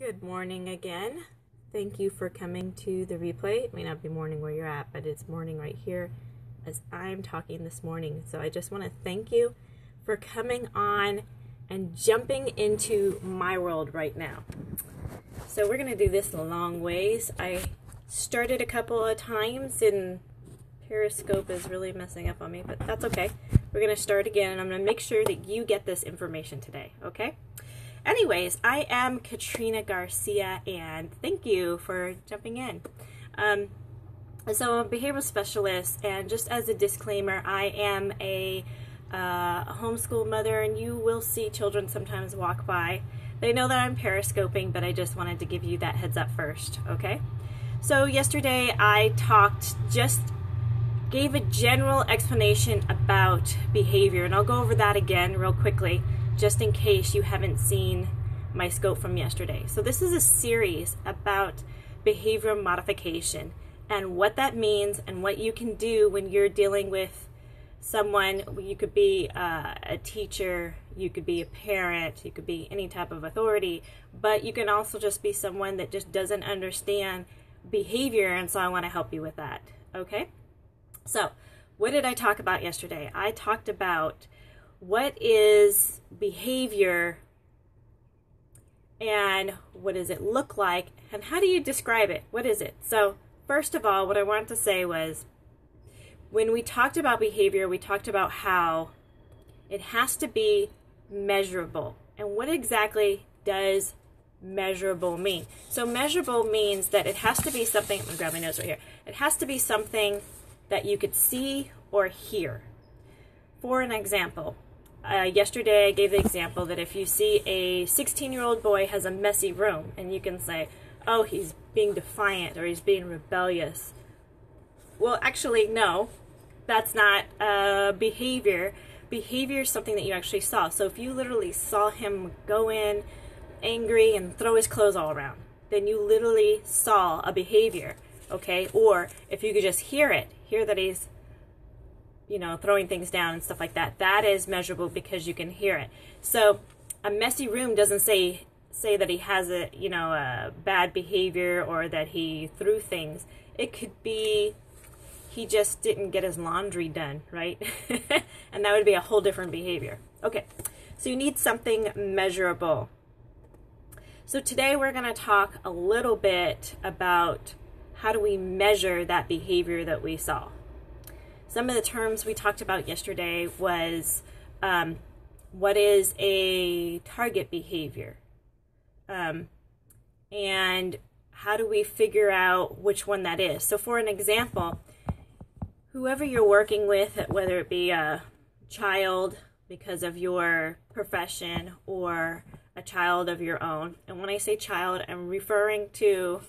Good morning again. Thank you for coming to the replay. It may not be morning where you're at, but it's morning right here as I'm talking this morning. So I just want to thank you for coming on and jumping into my world right now. So we're going to do this a long ways. I started a couple of times and Periscope is really messing up on me, but that's okay. We're going to start again and I'm going to make sure that you get this information today, okay? Anyways, I am Katrina Garcia, and thank you for jumping in. So I'm a behavioral specialist, and just as a disclaimer, I am a homeschool mother, and you will see children sometimes walk by. They know that I'm periscoping, but I just wanted to give you that heads up first, okay? So yesterday I gave a general explanation about behavior, and I'll go over that again real quickly, just in case you haven't seen my scope from yesterday. So this is a series about behavioral modification and what that means and what you can do when you're dealing with someone. You could be a teacher, you could be a parent, you could be any type of authority, but you can also just be someone that just doesn't understand behavior, and so I want to help you with that, okay? So what did I talk about yesterday? I talked about what is behavior and what does it look like and how do you describe it? What is it? So first of all, what I wanted to say was when we talked about behavior, we talked about how it has to be measurable. And what exactly does measurable mean? So measurable means that it has to be something, I'm going to grab my notes right here. It has to be something that you could see or hear. For an example, yesterday I gave the example that if you see a 16-year-old boy has a messy room and you can say, oh, he's being defiant or he's being rebellious. Well, actually, no, that's not behavior. Behavior is something that you actually saw. So if you literally saw him go in angry and throw his clothes all around, then you literally saw a behavior, okay? Or if you could just hear that he's throwing things down and stuff like that, that is measurable because you can hear it. So a messy room doesn't say that he has a bad behavior or that he threw things. It could be he just didn't get his laundry done, right? And that would be a whole different behavior. Okay, so you need something measurable. So today we're going to talk a little bit about how do we measure that behavior that we saw. Some of the terms we talked about yesterday was what is a target behavior? And how do we figure out which one that is? So for an example, whoever you're working with, whether it be a child because of your profession or a child of your own, and when I say child, I'm referring to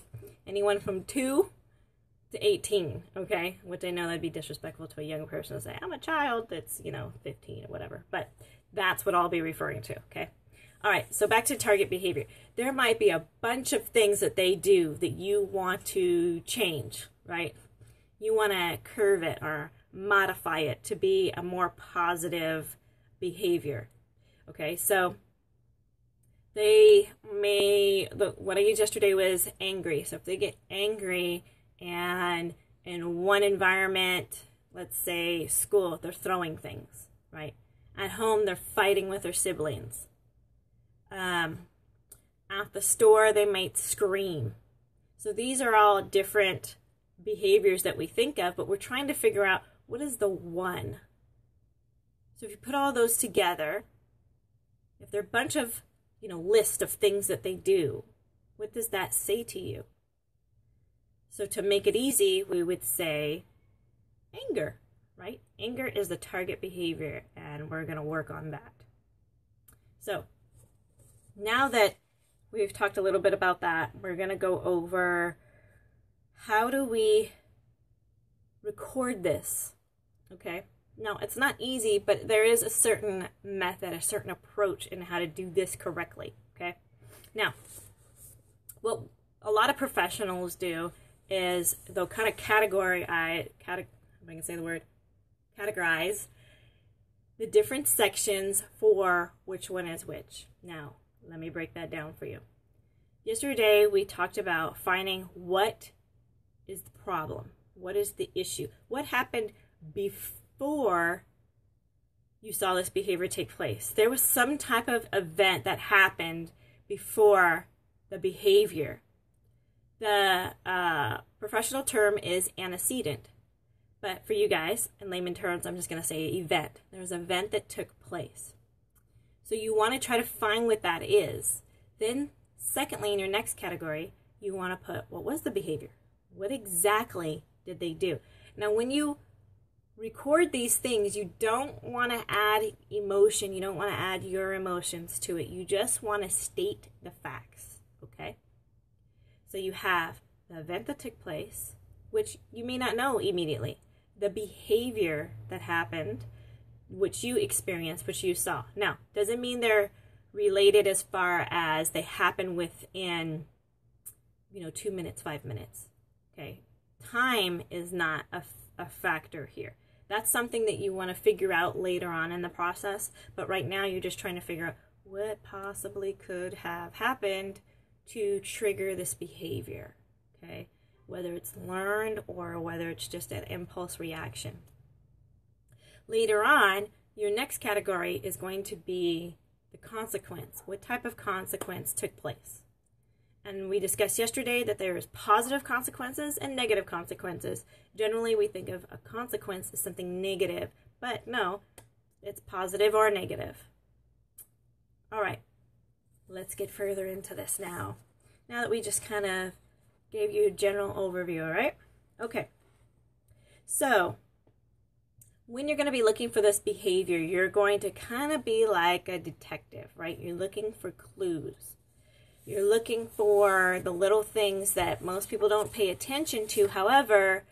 anyone from 2 to 18, okay? Which I know that'd be disrespectful to a young person to say, I'm a child that's, 15 or whatever. But that's what I'll be referring to, okay? All right, so back to target behavior. There might be a bunch of things that they do that you want to change, right? You want to curve it or modify it to be a more positive behavior, okay? So they may, what I used yesterday was angry. So if they get angry and in one environment, let's say school, they're throwing things, right? At home, they're fighting with their siblings. At the store, they might scream. So these are all different behaviors that we think of, but we're trying to figure out what is the one. So if you put all those together, if they're a bunch of, list of things that they do, what does that say to you? So to make it easy, we would say anger, right? Anger is the target behavior, and we're going to work on that. So now that we've talked a little bit about that, we're going to go over how do we record this, okay? Now, it's not easy, but there is a certain method, a certain approach in how to do this correctly, okay? Now, what a lot of professionals do is they'll kind of categorize the different sections for which one is which. Now, let me break that down for you. Yesterday, we talked about finding what is the problem. What is the issue? What happened before you saw this behavior take place? There was some type of event that happened before the behavior. The professional term is antecedent. But for you guys, in layman terms, I'm just going to say event. There's an event that took place. So you want to try to find what that is. Then, secondly, in your next category, you want to put, what was the behavior? What exactly did they do? Now, when you record these things, you don't want to add emotion. You don't want to add your emotions to it. You just want to state the facts, okay? So you have the event that took place, which you may not know immediately. The behavior that happened, which you experienced, which you saw. Now, doesn't mean they're related as far as they happen within, 2 minutes, 5 minutes. Okay, time is not a factor here. That's something that you want to figure out later on in the process. But right now, you're just trying to figure out what possibly could have happened to trigger this behavior. Okay, whether it's learned or whether it's just an impulse reaction. Later on, your next category is going to be the consequence. What type of consequence took place? And we discussed yesterday that there's positive consequences and negative consequences. Generally, we think of a consequence as something negative, but no, it's positive or negative. All right, let's get further into this now. Now that we just kind of gave you a general overview, all right? Okay, so when you're going to be looking for this behavior, you're going to kind of be like a detective, right? You're looking for clues. You're looking for the little things that most people don't pay attention to. However,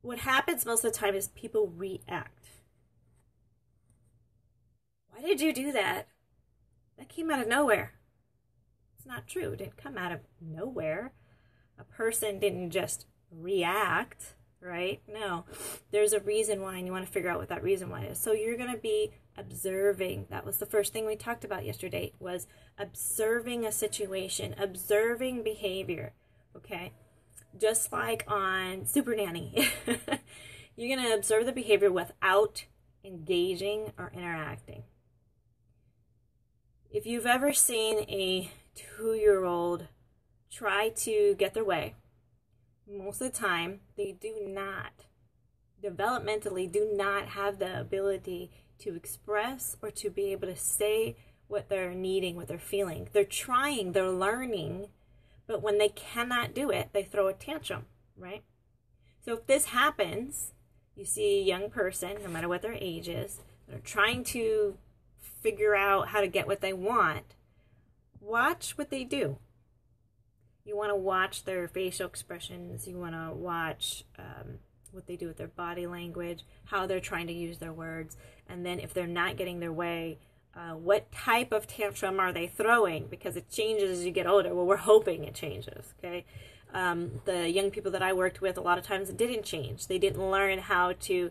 what happens most of the time is people react. Why did you do that? That came out of nowhere. It's not true. It didn't come out of nowhere. A person didn't just react, right? No, there's a reason why, and you want to figure out what that reason why is. So you're going to be observing. That was the first thing we talked about yesterday, was observing a situation, observing behavior, okay? Just like on Super Nanny. You're going to observe the behavior without engaging or interacting. If you've ever seen a 2-year-old try to get their way, most of the time they do not, developmentally do not have the ability to express or to be able to say what they're needing, what they're feeling. They're trying, they're learning, but when they cannot do it, they throw a tantrum, right? So if this happens, you see a young person, no matter what their age is, they're trying to figure out how to get what they want. Watch what they do. You want to watch their facial expressions. You want to watch what they do with their body language, how they're trying to use their words, and then if they're not getting their way, what type of tantrum are they throwing? Because it changes as you get older. Well, we're hoping it changes, okay? The young people that I worked with, a lot of times it didn't change. They didn't learn how to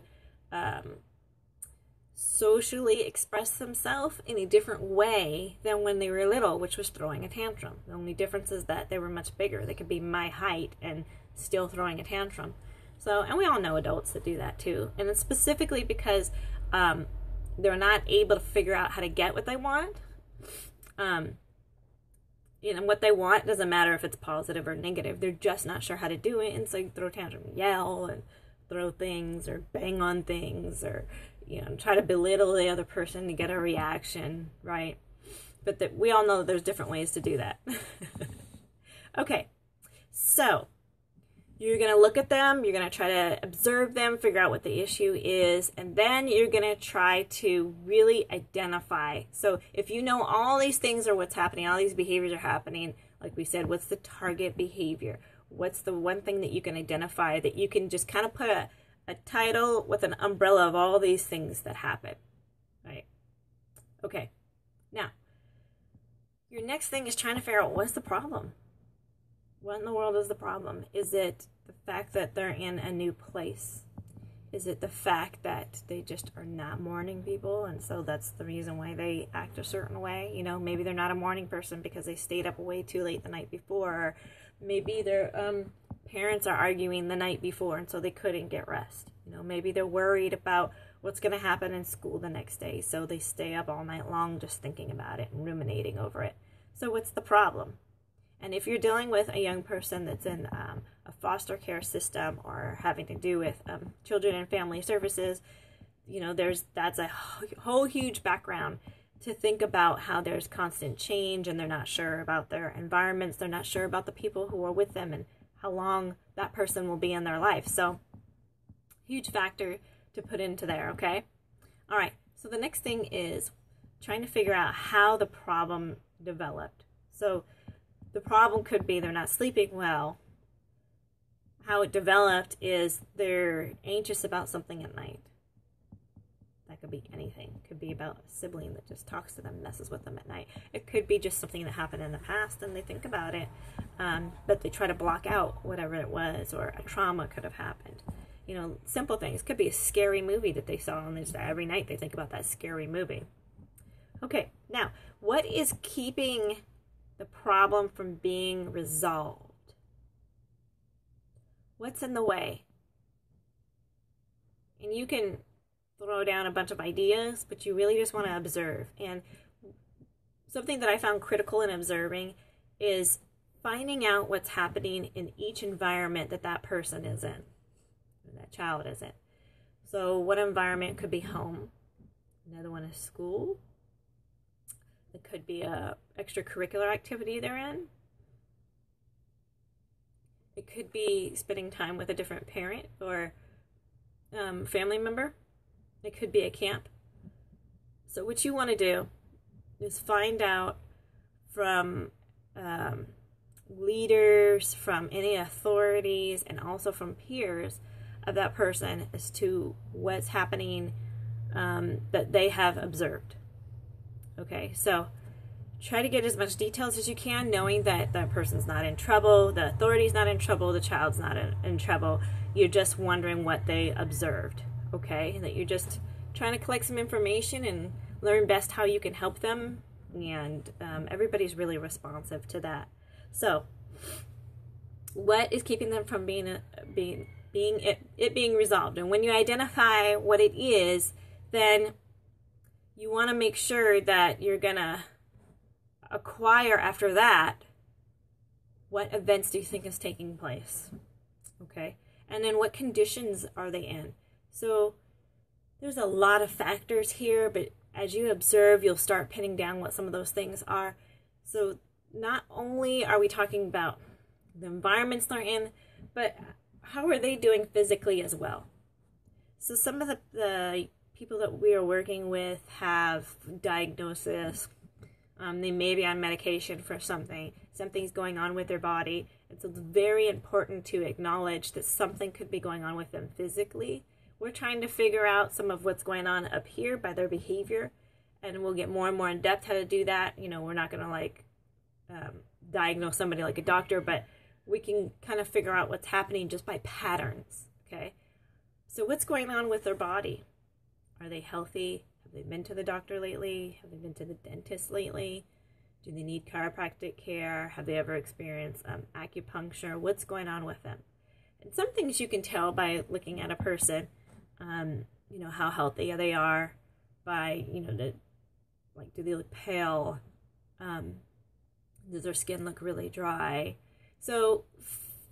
socially express themselves in a different way than when they were little, which was throwing a tantrum. The only difference is that they were much bigger. They could be my height and still throwing a tantrum. So, and we all know adults that do that too. And it's specifically because they're not able to figure out how to get what they want. What they want doesn't matter if it's positive or negative. They're just not sure how to do it. And so you throw a tantrum, yell and throw things or bang on things or try to belittle the other person to get a reaction, right? But we all know that there's different ways to do that. Okay, so you're going to look at them, you're going to try to observe them, figure out what the issue is, and then you're going to try to really identify. So if you know all these things are what's happening, all these behaviors are happening, like we said, what's the target behavior? What's the one thing that you can identify that you can just kind of put a title with an umbrella of all these things that happen, right? Okay, now, your next thing is trying to figure out what's the problem. What in the world is the problem? Is it the fact that they're in a new place? Is it the fact that they just are not morning people, and so that's the reason why they act a certain way? You know, maybe they're not a morning person because they stayed up way too late the night before, or maybe their parents are arguing the night before, and so they couldn't get rest. You know, maybe they're worried about what's going to happen in school the next day, so they stay up all night long just thinking about it and ruminating over it. So what's the problem? And if you're dealing with a young person that's in a foster care system or having to do with children and family services, you know, that's a whole huge background to think about how there's constant change and they're not sure about their environments. They're not sure about the people who are with them and how long that person will be in their life. So huge factor to put into there, okay? All right, so the next thing is trying to figure out how the problem developed. So the problem could be they're not sleeping well. How it developed is they're anxious about something at night. That could be anything. It could be about a sibling that just talks to them, messes with them at night. It could be just something that happened in the past and they think about it, but they try to block out whatever it was, or a trauma could have happened. You know, simple things. It could be a scary movie that they saw, and every night they think about that scary movie. Okay, now, what is keeping the problem from being resolved? What's in the way? And you can throw down a bunch of ideas, but you really just want to observe. And something that I found critical in observing is finding out what's happening in each environment that that person is in, that child is in. So one environment could be home, another one is school. It could be a extracurricular activity they're in. It could be spending time with a different parent or family member. It could be a camp. So what you want to do is find out from leaders, from any authorities, and also from peers of that person as to what's happening that they have observed. Okay, so try to get as much details as you can, knowing that that person's not in trouble, the authority's not in trouble, the child's not in trouble. You're just wondering what they observed, okay? That you're just trying to collect some information and learn best how you can help them, and everybody's really responsive to that. So, what is keeping them from being resolved? And when you identify what it is, then you want to make sure that you're going to acquire after that what events do you think is taking place, okay? And then what conditions are they in? So there's a lot of factors here, but as you observe, you'll start pinning down what some of those things are. So not only are we talking about the environments they're in, but how are they doing physically as well? So some of the people that we are working with have diagnosis. They may be on medication for something. Something's going on with their body. And so it's very important to acknowledge that something could be going on with them physically. We're trying to figure out some of what's going on up here by their behavior. And we'll get more and more in depth how to do that. You know, we're not going to diagnose somebody like a doctor, but we can kind of figure out what's happening just by patterns. Okay. So what's going on with their body? Are they healthy? Have they been to the doctor lately? Have they been to the dentist lately? Do they need chiropractic care? Have they ever experienced acupuncture? What's going on with them? And some things you can tell by looking at a person, you know, how healthy they are, by, you know, do they look pale? Does their skin look really dry? So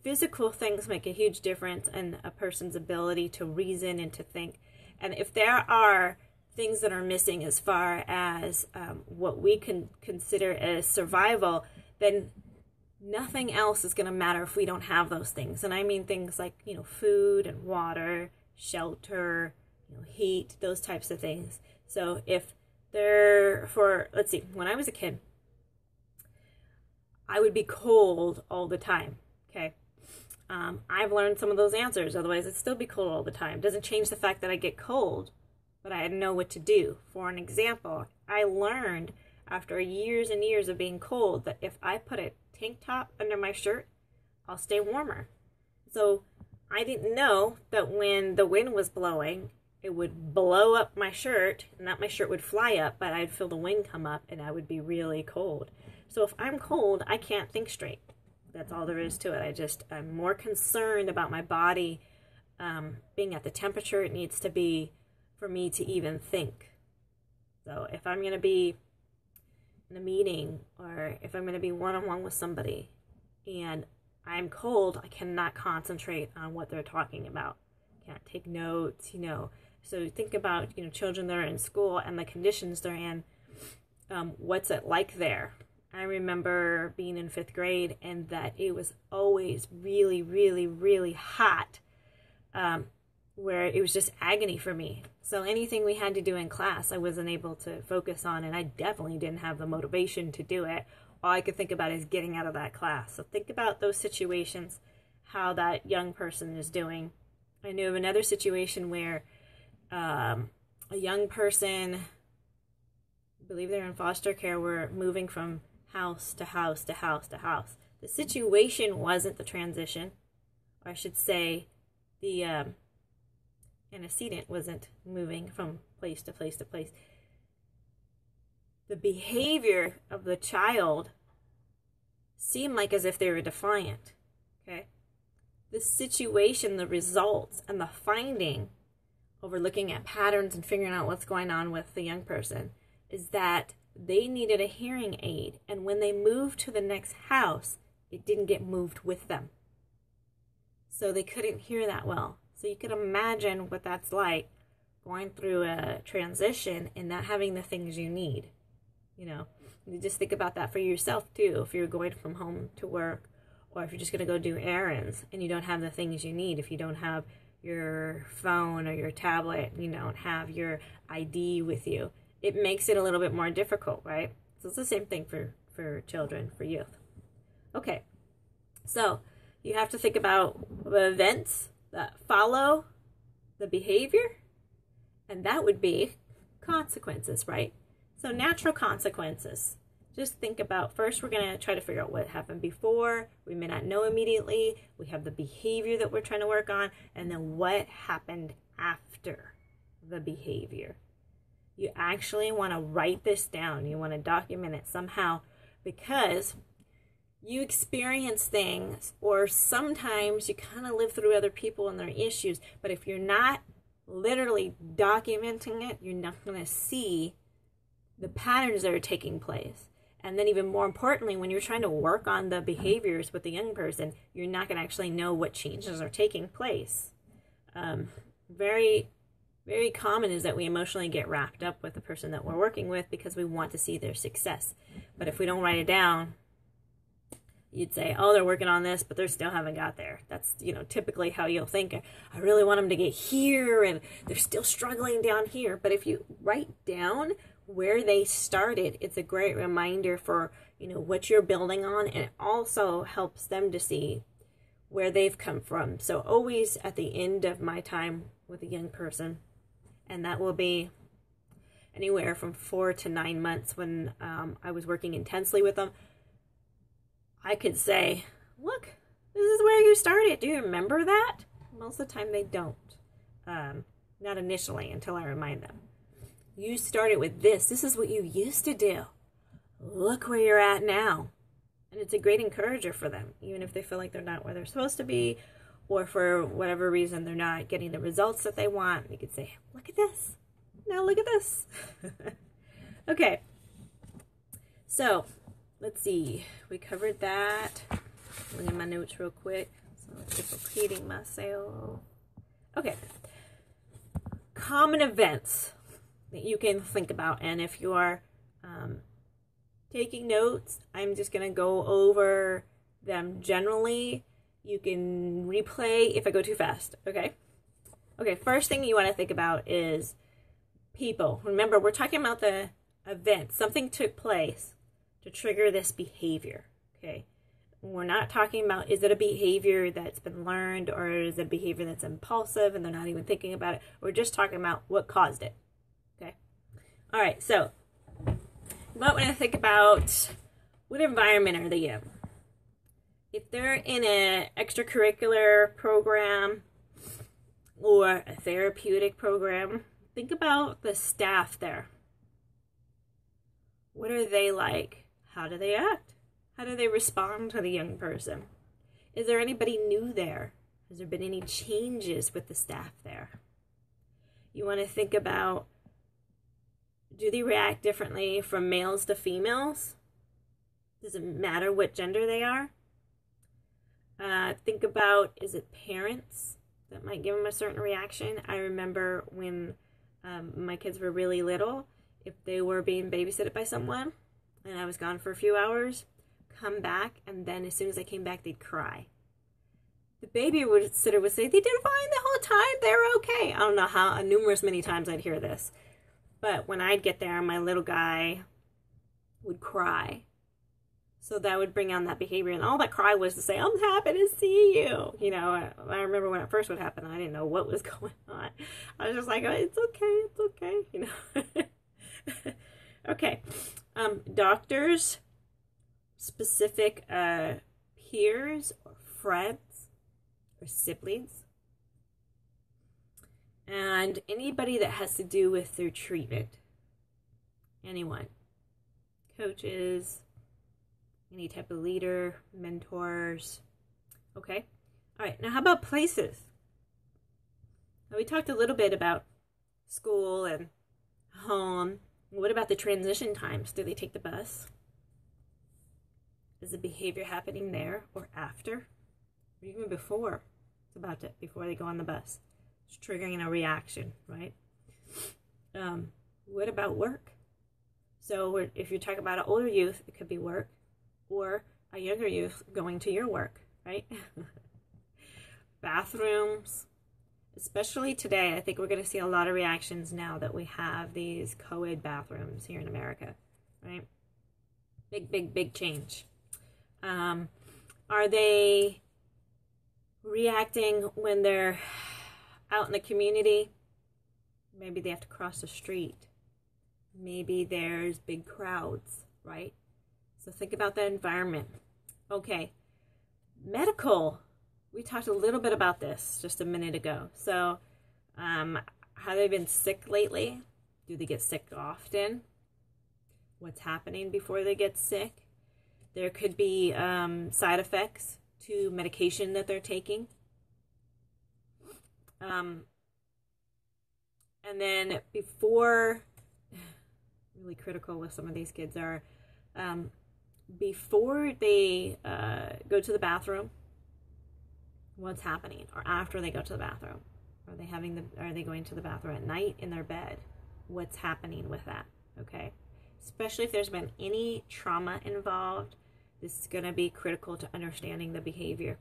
physical things make a huge difference in a person's ability to reason and to think. And if there are things that are missing as far as what we can consider as survival, then nothing else is going to matter if we don't have those things. And I mean things like, you know, food and water, shelter, you know, heat, those types of things. So if let's see, when I was a kid, I would be cold all the time, okay? I've learned some of those answers, otherwise I'd still be cold all the time. It doesn't change the fact that I get cold, but I know what to do. For an example, I learned after years and years of being cold that if I put a tank top under my shirt, I'll stay warmer. So I didn't know that when the wind was blowing, it would blow up my shirt, and not my shirt would fly up, but I'd feel the wind come up and I would be really cold. So if I'm cold, I can't think straight. That's all there is to it. I'm more concerned about my body being at the temperature it needs to be for me to even think. So if I'm going to be in a meeting, or if I'm going to be one-on-one with somebody and I'm cold, I cannot concentrate on what they're talking about. Can't take notes, So think about, children that are in school and the conditions they're in. What's it like there? I remember being in 5th grade and that it was always really, really, really hot, where it was just agony for me. So anything we had to do in class, I wasn't able to focus on, and I definitely didn't have the motivation to do it. All I could think about is getting out of that class. So think about those situations, how that young person is doing. I knew of another situation where a young person, I believe they're in foster care, were moving from house to house to house to house. The situation wasn't the transition, or I should say the antecedent wasn't moving from place to place to place. The behavior of the child seemed like as if they were defiant, okay? The situation, the results, and the finding over looking at patterns and figuring out what's going on with the young person is that they needed a hearing aid, and when they moved to the next house, it didn't get moved with them. So they couldn't hear that well. So you can imagine what that's like, going through a transition and not having the things you need. You just think about that for yourself too. If you're going from home to work, or if you're just going to go do errands and you don't have the things you need, if you don't have your phone or your tablet, you don't have your ID with you, it makes it a little bit more difficult, right? So it's the same thing for children, for youth. Okay, so you have to think about the events that follow the behavior, and that would be consequences, right? So natural consequences. Just think about, first we're going to try to figure out what happened before. We may not know immediately. We have the behavior that we're trying to work on, and then what happened after the behavior. You actually want to write this down. You want to document it somehow, because you experience things, or sometimes you kind of live through other people and their issues, but if you're not literally documenting it, you're not going to see the patterns that are taking place. And then even more importantly, when you're trying to work on the behaviors with the young person, you're not going to actually know what changes are taking place. Very, very common is that we emotionally get wrapped up with the person that we're working with because we want to see their success. But if we don't write it down, you'd say, oh, they're working on this, but they still haven't got there. That's, typically how you'll think. I really want them to get here, and they're still struggling down here. But if you write down where they started, it's a great reminder for, what you're building on, and it also helps them to see where they've come from. So always at the end of my time with a young person, and that will be anywhere from 4 to 9 months when I was working intensely with them, I could say, look, this is where you started. Do you remember that? Most of the time they don't. Not initially, until I remind them. You started with this. This is what you used to do. Look where you're at now. And it's a great encourager for them, even if they feel like they're not where they're supposed to be, or for whatever reason they're not getting the results that they want. You could say, look at this. Now look at this. Okay. So, let's see. We covered that. Look at my notes real quick. So I keep repeating myself. Okay. Common events that you can think about, and if you are taking notes, I'm just going to go over them generally. You can replay if I go too fast, okay? Okay, first thing you want to think about is people. Remember, we're talking about the event. Something took place to trigger this behavior, okay? We're not talking about, is it a behavior that's been learned, or is it a behavior that's impulsive and they're not even thinking about it? We're just talking about what caused it. Okay. All right. So you might want to think about, what environment are they in? if they're in an extracurricular program or a therapeutic program, think about the staff there. What are they like? How do they act? How do they respond to the young person? Is there anybody new there? Has there been any changes with the staff there? You want to think about, do they react differently from males to females? Does it matter what gender they are? Think about, is it parents that might give them a certain reaction? I remember when my kids were really little, if they were being babysitted by someone and I was gone for a few hours, come back, and then as soon as I came back, they'd cry. The babysitter would say, they did fine the whole time, they're okay. I don't know how, many times I'd hear this. But when I'd get there, my little guy would cry. So that would bring on that behavior. And all that cry was to say, I'm happy to see you. You know, I remember when it first would happen, I didn't know what was going on. I was just like, oh, it's okay, you know. Okay. Doctors, specific peers or friends or siblings, and anybody that has to do with their treatment. Anyone. Coaches, any type of leader, mentors. Okay. All right. Now, how about places? Now, we talked a little bit about school and home. What about the transition times? Do they take the bus? Is the behavior happening there or after? Or even before? It's about it, before they go on the bus. It's triggering a reaction, right? What about work? So if you're talking about an older youth, it could be work, or a younger youth going to your work, right? Bathrooms, especially today, I think we're going to see a lot of reactions now that we have these co-ed bathrooms here in America, right? Big change. Are they reacting when they're out in the community? Maybe they have to cross the street. Maybe there's big crowds, right? So think about that environment. Okay, medical. We talked a little bit about this just a minute ago. So, have they been sick lately? Do they get sick often? What's happening before they get sick? There could be side effects to medication that they're taking. And then before, really critical with some of these kids are, before they go to the bathroom, what's happening? Or after they go to the bathroom? Are they going to the bathroom at night in their bed? What's happening with that? Okay. Especially if there's been any trauma involved, this is going to be critical to understanding the behavior.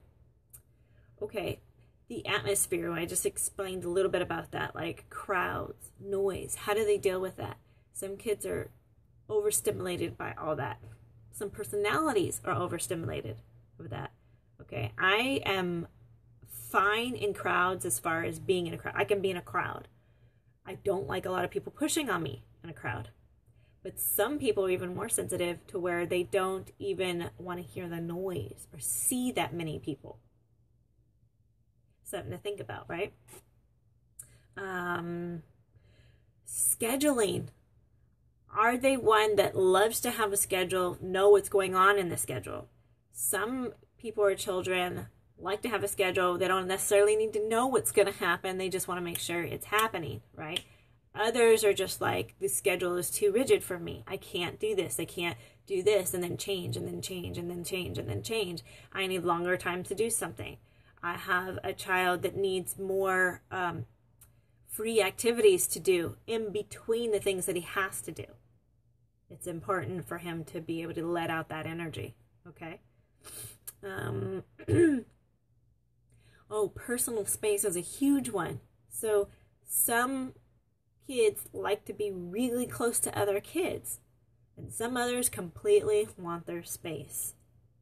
Okay. The atmosphere, I just explained a little bit about that, like crowds, noise. How do they deal with that? Some kids are overstimulated by all that. Some personalities are overstimulated with that. Okay, I am fine in crowds as far as being in a crowd. I can be in a crowd. I don't like a lot of people pushing on me in a crowd. But some people are even more sensitive to where they don't even want to hear the noise or see that many people. Something to think about, right? Scheduling. Are they one that loves to have a schedule, know what's going on in the schedule? Some people or children like to have a schedule. They don't necessarily need to know what's going to happen. They just want to make sure it's happening, right? Others are just like, the schedule is too rigid for me. I can't do this. I can't do this, and then change, and then change, and then change, and then change. I need longer time to do something. I have a child that needs more free activities to do in between the things that he has to do. It's important for him to be able to let out that energy, okay? Oh, personal space is a huge one. So some kids like to be really close to other kids, and some others completely want their space.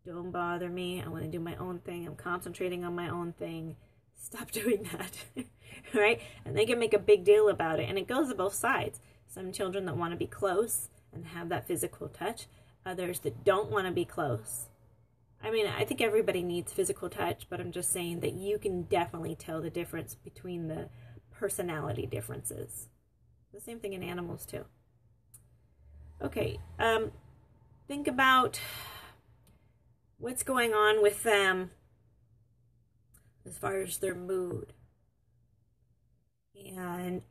Don't bother me. I want to do my own thing. I'm concentrating on my own thing. Stop doing that, right? And they can make a big deal about it, and it goes to both sides. Some children that want to be close and have that physical touch. Others that don't want to be close I mean, I think everybody needs physical touch, but I'm just saying that you can definitely tell the difference between the personality differences. The same thing in animals too. Okay, think about what's going on with them as far as their mood. And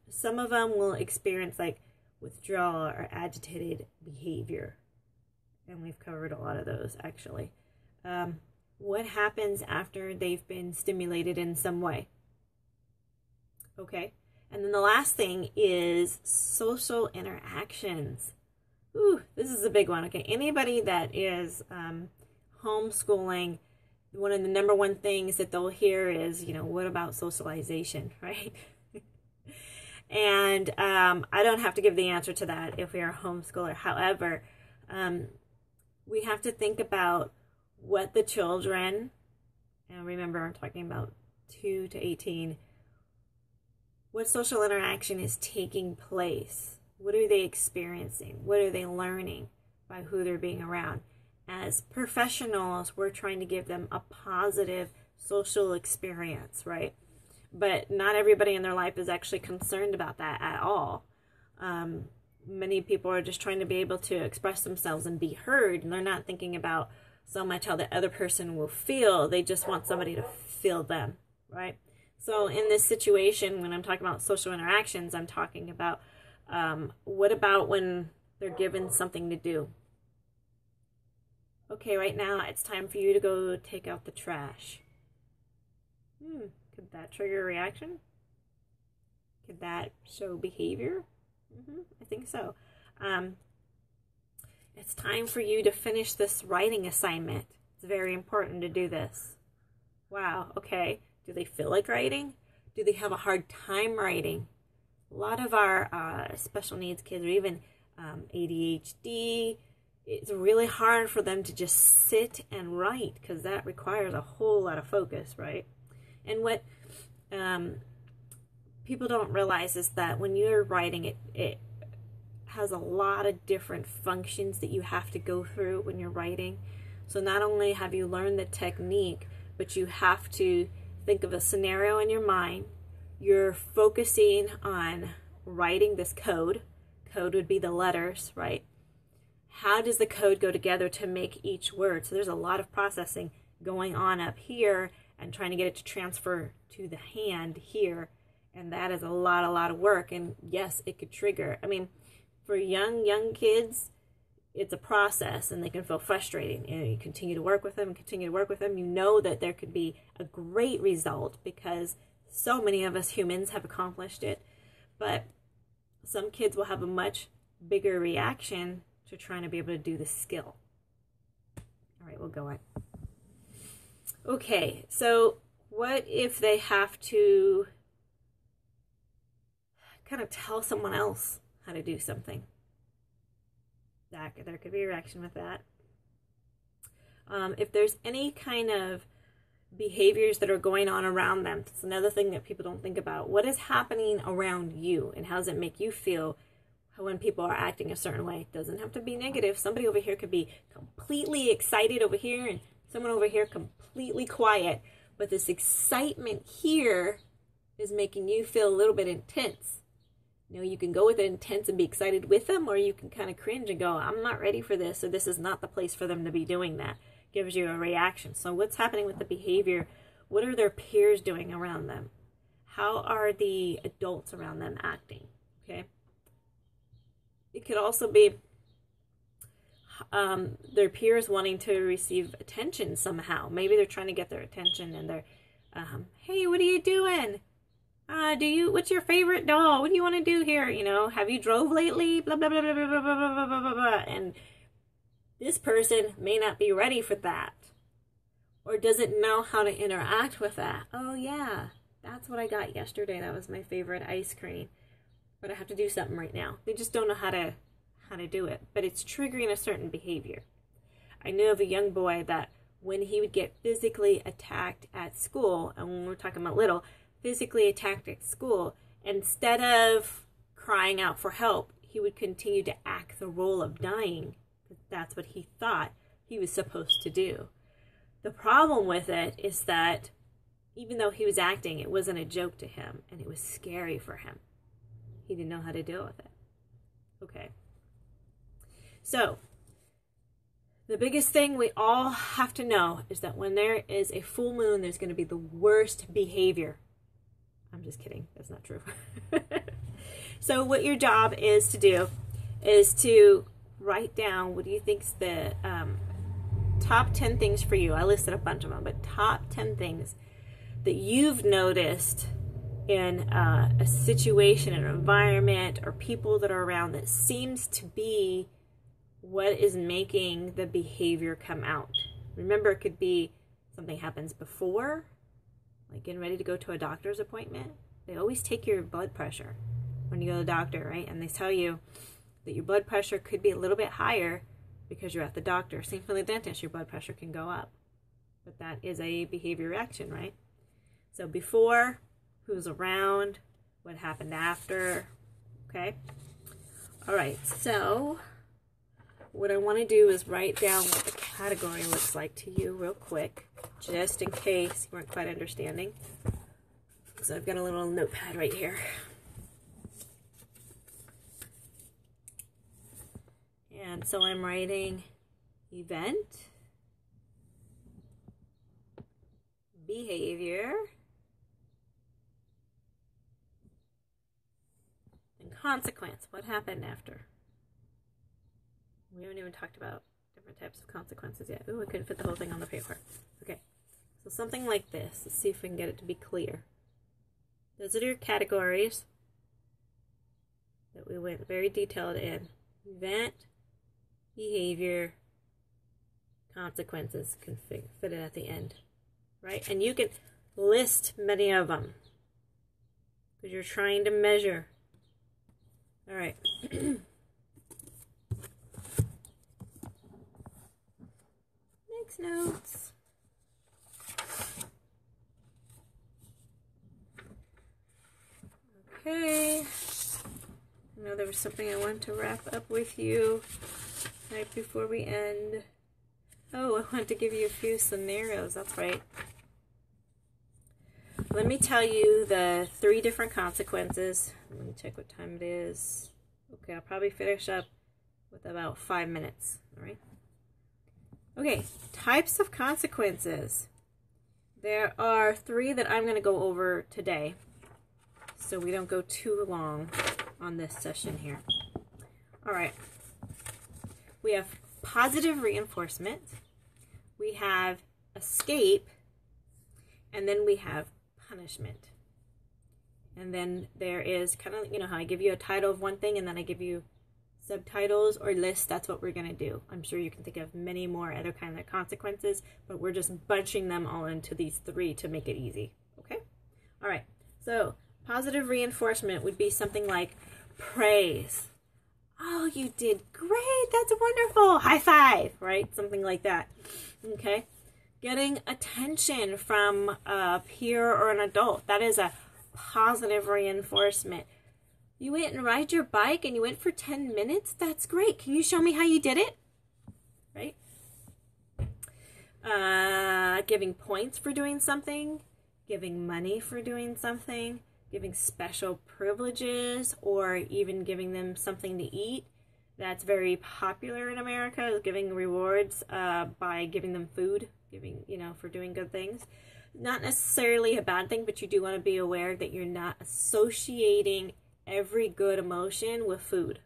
some of them will experience like withdrawal or agitated behavior. And we've covered a lot of those actually. What happens after they've been stimulated in some way? Okay. And then the last thing is social interactions. Ooh, this is a big one. Okay, anybody that is homeschooling, one of the number one things that they'll hear is, you know, what about socialization, right? And I don't have to give the answer to that if we are a homeschooler. However, we have to think about what the children, and remember I'm talking about 2 to 18, what social interaction is taking place. What are they experiencing? What are they learning by who they're being around? As professionals, we're trying to give them a positive social experience, right? But not everybody in their life is actually concerned about that at all. Many people are just trying to be able to express themselves and be heard, and they're not thinking about so much how the other person will feel. They just want somebody to feel them, right? So in this situation, when I'm talking about social interactions, I'm talking about what about when they're given something to do? Okay, right now it's time for you to go take out the trash. Could that trigger a reaction? Could that show behavior? I think so. It's time for you to finish this writing assignment. It's very important to do this. Wow, okay. Do they feel like writing? Do they have a hard time writing? A lot of our special needs kids, or even ADHD, it's really hard for them to just sit and write because that requires a whole lot of focus, right? And what people don't realize is that when you're writing, it has a lot of different functions that you have to go through when you're writing. So not only have you learned the technique, but you have to think of a scenario in your mind. You're focusing on writing this code. Code would be the letters, right? How does the code go together to make each word? So there's a lot of processing going on up here and trying to get it to transfer to the hand here. And that is a lot of work. And yes, it could trigger. I mean, for young kids, it's a process and they can feel frustrating. And you continue to work with them and continue to work with them. You know that there could be a great result because so many of us humans have accomplished it. But some kids will have a much bigger reaction to trying to be able to do the skill. All right, we'll go on. Okay, so what if they have to kind of tell someone else how to do something? There could be a reaction with that. If there's any kind of behaviors that are going on around them, that's another thing that people don't think about. What is happening around you and how does it make you feel when people are acting a certain way? It doesn't have to be negative. Somebody over here could be completely excited over here and someone over here completely quiet. But this excitement here is making you feel a little bit intense. You know, you can go with it intense and be excited with them, or you can kind of cringe and go, I'm not ready for this, or this is not the place for them to be doing that. Gives you a reaction. So what's happening with the behavior? What are their peers doing around them? How are the adults around them acting? Okay. It could also be their peers wanting to receive attention somehow. Maybe they're trying to get their attention and they're, hey, what are you doing? What's your favorite doll? What do you want to do here? You know, have you drove lately? Blah, blah, blah, blah, blah, blah, blah, blah, blah, blah. And this person may not be ready for that or doesn't know how to interact with that. Oh yeah, that's what I got yesterday. That was my favorite ice cream, but I have to do something right now. They just don't know how to do it, but it's triggering a certain behavior. I knew of a young boy that when he would get physically attacked at school, and when we're talking about little, physically attacked at school, instead of crying out for help, he would continue to act the role of dying. That's what he thought. he was supposed to do. The problem with it is that even though he was acting, it wasn't a joke to him, and it was scary for him. He didn't know how to deal with it. Okay. So, the biggest thing we all have to know is that when there is a full moon, there's going to be the worst behavior. I'm just kidding. That's not true. So what your job is to do is to write down, what do you think's the top 10 things for you? I listed a bunch of them, but top 10 things that you've noticed in a situation, an environment, or people that are around that seems to be what is making the behavior come out. Remember, it could be something happens before, like getting ready to go to a doctor's appointment. They always take your blood pressure when you go to the doctor, right? And they tell you that your blood pressure could be a little bit higher because you're at the doctor. Same for the dentist, your blood pressure can go up. But that is a behavior reaction, right? So before, who's around, what happened after, okay? All right, so what I want to do is write down what the category looks like to you real quick, just in case you weren't quite understanding. So I've got a little notepad right here. And so I'm writing event, behavior, and consequence. What happened after? We haven't even talked about different types of consequences yet. Ooh, I couldn't fit the whole thing on the paper. Okay, so something like this. Let's see if we can get it to be clear. Those are your categories that we went very detailed in. Event, behavior, consequences. Can fit it at the end, right? And you can list many of them because you're trying to measure. All right. Next notes. Okay. I know there was something I wanted to wrap up with you right before we end. Oh, I wanted to give you a few scenarios. That's right. Let me tell you the 3 different consequences. Let me check what time it is. Okay, I'll probably finish up with about 5 minutes. All right. Okay, types of consequences. There are 3 that I'm going to go over today, so we don't go too long on this session here. All right. We have positive reinforcement, we have escape, and then we have punishment. And then there is kind of, you know how I give you a title of one thing and then I give you subtitles or lists. That's what we're going to do. I'm sure you can think of many more other kinds of consequences, but we're just bunching them all into these 3 to make it easy. Okay? All right. So positive reinforcement would be something like praise. Oh, you did great. That's wonderful. High five, right? Something like that. Okay? Getting attention from a peer or an adult. That is a positive reinforcement. You went and ride your bike and you went for 10 minutes? That's great. Can you show me how you did it? Right? Giving points for doing something. Giving money for doing something. Giving special privileges, or even giving them something to eat. That's very popular in America, giving rewards by giving them food, for doing good things. Not necessarily a bad thing, but you do want to be aware that you're not associating every good emotion with food.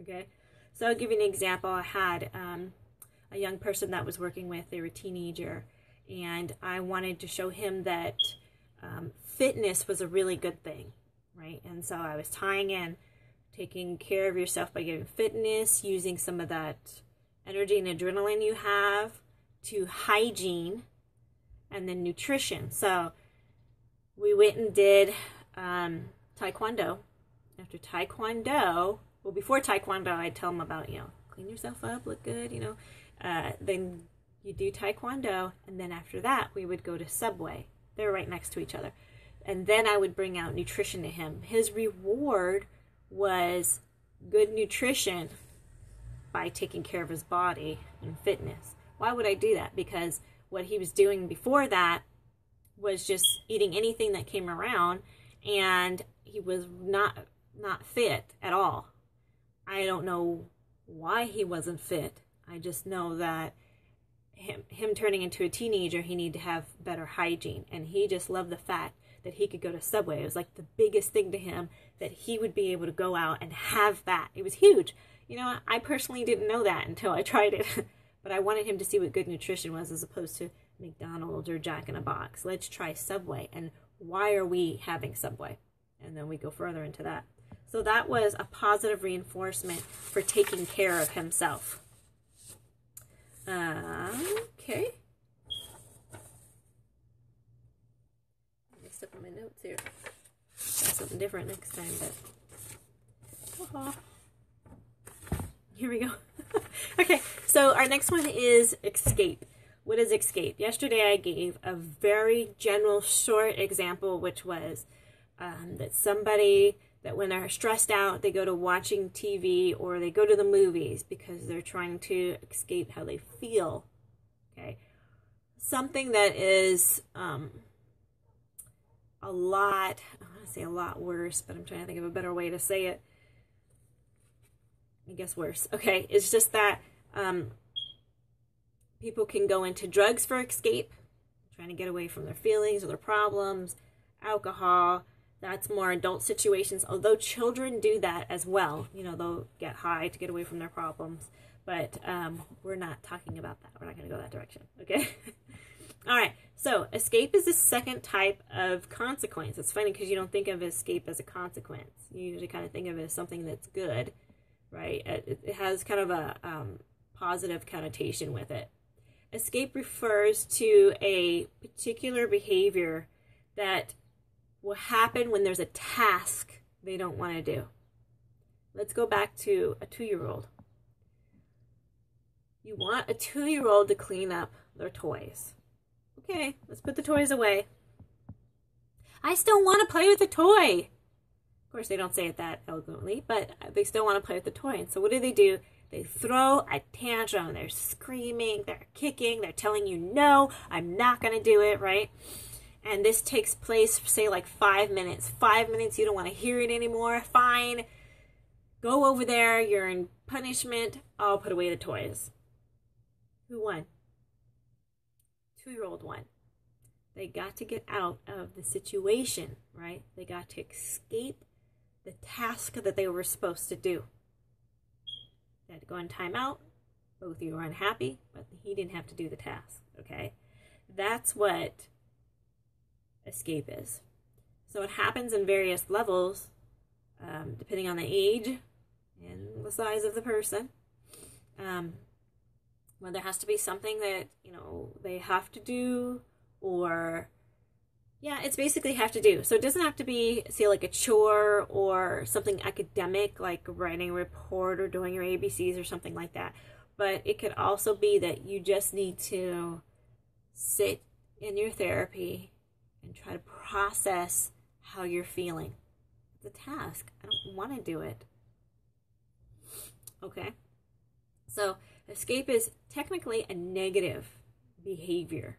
Okay? So I'll give you an example. I had a young person that was working with, they were a teenager, and I wanted to show him that fitness was a really good thing, right? And so I was tying in taking care of yourself by giving fitness, using some of that energy and adrenaline you have, to hygiene, and then nutrition. So we went and did Taekwondo. After Taekwondo, well, before Taekwondo, I'd tell them about, clean yourself up, look good, then you do Taekwondo, and then after that, we would go to Subway. They're right next to each other. And then I would bring out nutrition to him. His reward was good nutrition by taking care of his body and fitness. Why would I do that? Because what he was doing before that was just eating anything that came around, and he was not fit at all. I don't know why he wasn't fit. I just know that him turning into a teenager, he needed to have better hygiene, and he just loved the fact that he could go to Subway. It was like the biggest thing to him that he would be able to go out and have that. It was huge. You know, I personally didn't know that until I tried it, but I wanted him to see what good nutrition was as opposed to McDonald's or Jack in a Box. Let's try Subway, and why are we having Subway? And then we go further into that. So that was a positive reinforcement for taking care of himself. Okay. Messed up on my notes here. Try something different next time, but here we go. Okay, so our next one is escape. What is escape? Yesterday I gave a very general, short example, which was that somebody that when they're stressed out, they go to watching TV or they go to the movies because they're trying to escape how they feel. Okay, something that is a lot, I want to say a lot worse, but I'm trying to think of a better way to say it. I guess worse. Okay, it's just that people can go into drugs for escape, trying to get away from their feelings or their problems, alcohol. That's more adult situations, although children do that as well. You know, they'll get high to get away from their problems, but we're not talking about that. We're not going to go that direction, okay? All right, so escape is the second type of consequence. It's funny because you don't think of escape as a consequence. You usually kind of think of it as something that's good, right? It has kind of a positive connotation with it. Escape refers to a particular behavior that will happen when there's a task they don't want to do. Let's go back to a 2-year-old. You want a 2-year-old to clean up their toys. Okay, let's put the toys away. I still want to play with the toy. Of course, they don't say it that eloquently, but they still want to play with the toy. And so what do? They throw a tantrum. They're screaming, they're kicking, they're telling you, no, I'm not going to do it, right? And this takes place, say, like 5 minutes. 5 minutes, you don't want to hear it anymore. Fine. Go over there. You're in punishment. I'll put away the toys. Who won? 2-year-old won. They got to get out of the situation, right? They got to escape the task that they were supposed to do. They had to go on timeout. Both of you were unhappy, but he didn't have to do the task, okay? That's what escape is. So it happens in various levels, depending on the age and the size of the person. Well, there has to be something that, you know, they have to do, or yeah, it's basically have to do. So it doesn't have to be, say, like a chore or something academic, like writing a report or doing your ABCs or something like that. But it could also be that you just need to sit in your therapy and try to process how you're feeling. It's a task. I don't want to do it. Okay? So escape is technically a negative behavior.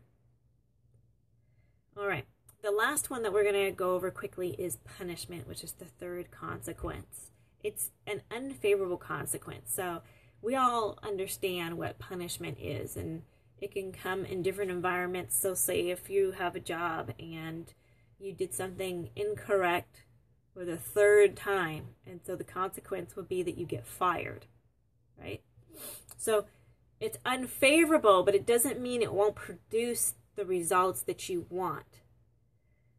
All right. The last one that we're going to go over quickly is punishment, which is the third consequence. It's an unfavorable consequence. So we all understand what punishment is, and it can come in different environments. So say if you have a job and you did something incorrect for the 3rd time, and so the consequence would be that you get fired, right? So it's unfavorable, but it doesn't mean it won't produce the results that you want.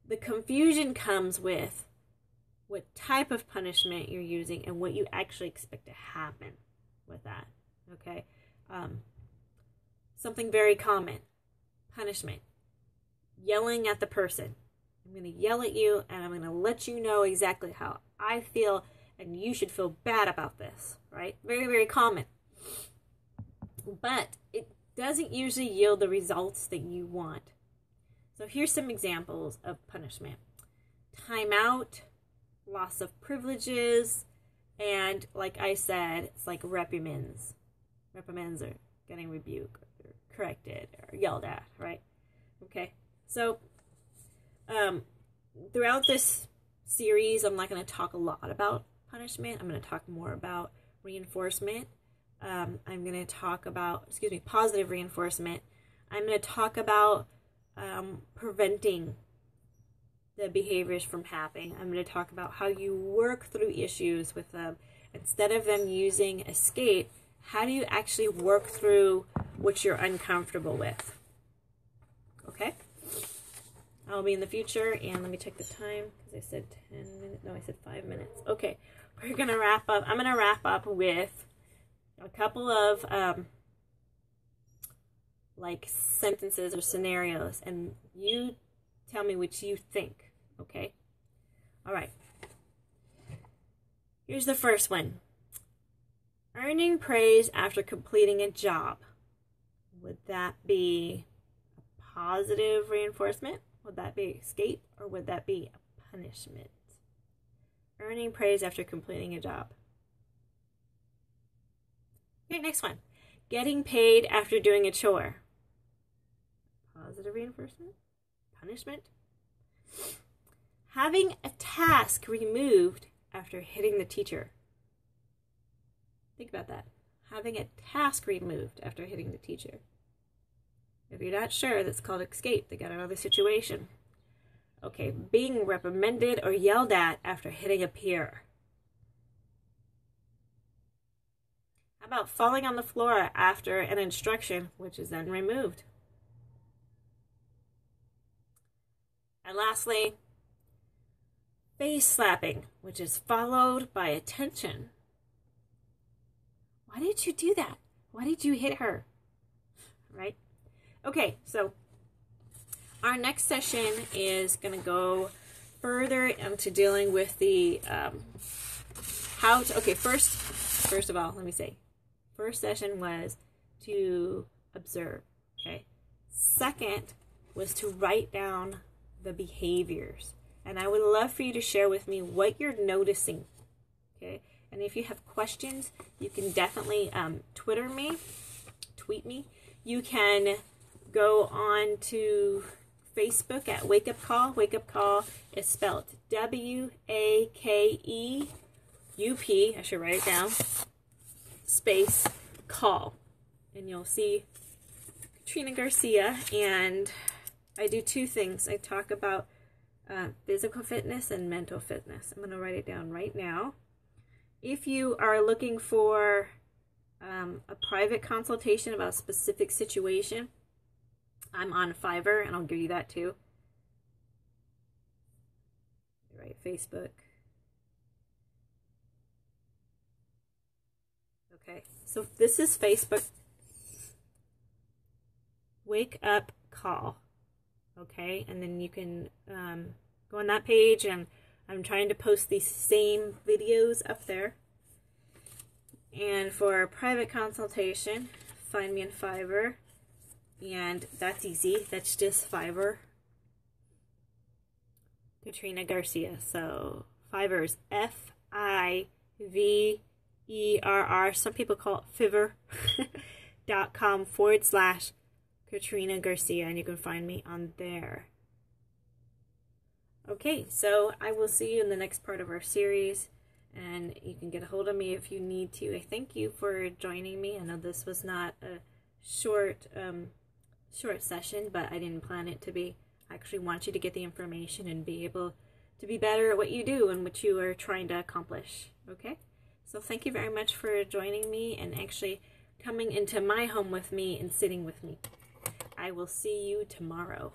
The confusion comes with what type of punishment you're using and what you actually expect to happen with that, okay? Something very common, punishment, yelling at the person. I'm going to yell at you, and I'm going to let you know exactly how I feel, and you should feel bad about this, right? Very, very common. But it doesn't usually yield the results that you want. So here's some examples of punishment. Timeout, loss of privileges, and like I said, it's like reprimands. reprimands or getting rebuked or corrected or yelled at, right? Okay, so throughout this series, I'm not going to talk a lot about punishment. I'm going to talk more about reinforcement. I'm going to talk about, positive reinforcement. I'm going to talk about preventing the behaviors from happening. I'm going to talk about how you work through issues with them. Instead of them using escape, how do you actually work through what you're uncomfortable with? Okay? I'll be in the future, and let me check the time, because I said 10 minutes. No, I said 5 minutes. Okay, we're going to wrap up. I'm going to wrap up with a couple of like sentences or scenarios, and you tell me what you think, okay? All right. Here's the first one. Earning praise after completing a job. Would that be a positive reinforcement? Would that be escape? Or would that be a punishment? Earning praise after completing a job. Okay, next one. Getting paid after doing a chore. Positive reinforcement? Punishment? Having a task removed after hitting the teacher. Think about that. Having a task removed after hitting the teacher. If you're not sure, that's called escape. They got another situation. Okay, being reprimanded or yelled at after hitting a peer. How about falling on the floor after an instruction, which is then removed? And lastly, face slapping, which is followed by attention. Why did you do that? Why did you hit her? Right? Okay, so our next session is going to go further into dealing with the how to, okay, first of all, let me say, first session was to observe, okay? Second was to write down the behaviors. And I would love for you to share with me what you're noticing, okay? And if you have questions, you can definitely tweet me. You can go on to Facebook at Wake Up Call. Wake Up Call is spelled W-A-K-E-U-P. I should write it down. Space call. And you'll see Katrina Garcia. And I do two things. I talk about physical fitness and mental fitness. I'm going to write it down right now. If you are looking for a private consultation about a specific situation, I'm on Fiverr, and I'll give you that too. Right, Facebook. Okay, so this is Facebook. Wake Up Call. Okay, and then you can go on that page, and I'm trying to post these same videos up there. And for a private consultation, find me on Fiverr. And that's easy. That's just Fiverr. Katrina Garcia. So Fiverr is Fiverr. Some people call it fiverr.com/Katrina Garcia. And you can find me on there. Okay, so I will see you in the next part of our series. And you can get a hold of me if you need to. I thank you for joining me. I know this was not a short session, but I didn't plan it to be. I actually want you to get the information and be able to be better at what you do and what you are trying to accomplish. Okay? So thank you very much for joining me and actually coming into my home with me and sitting with me. I will see you tomorrow.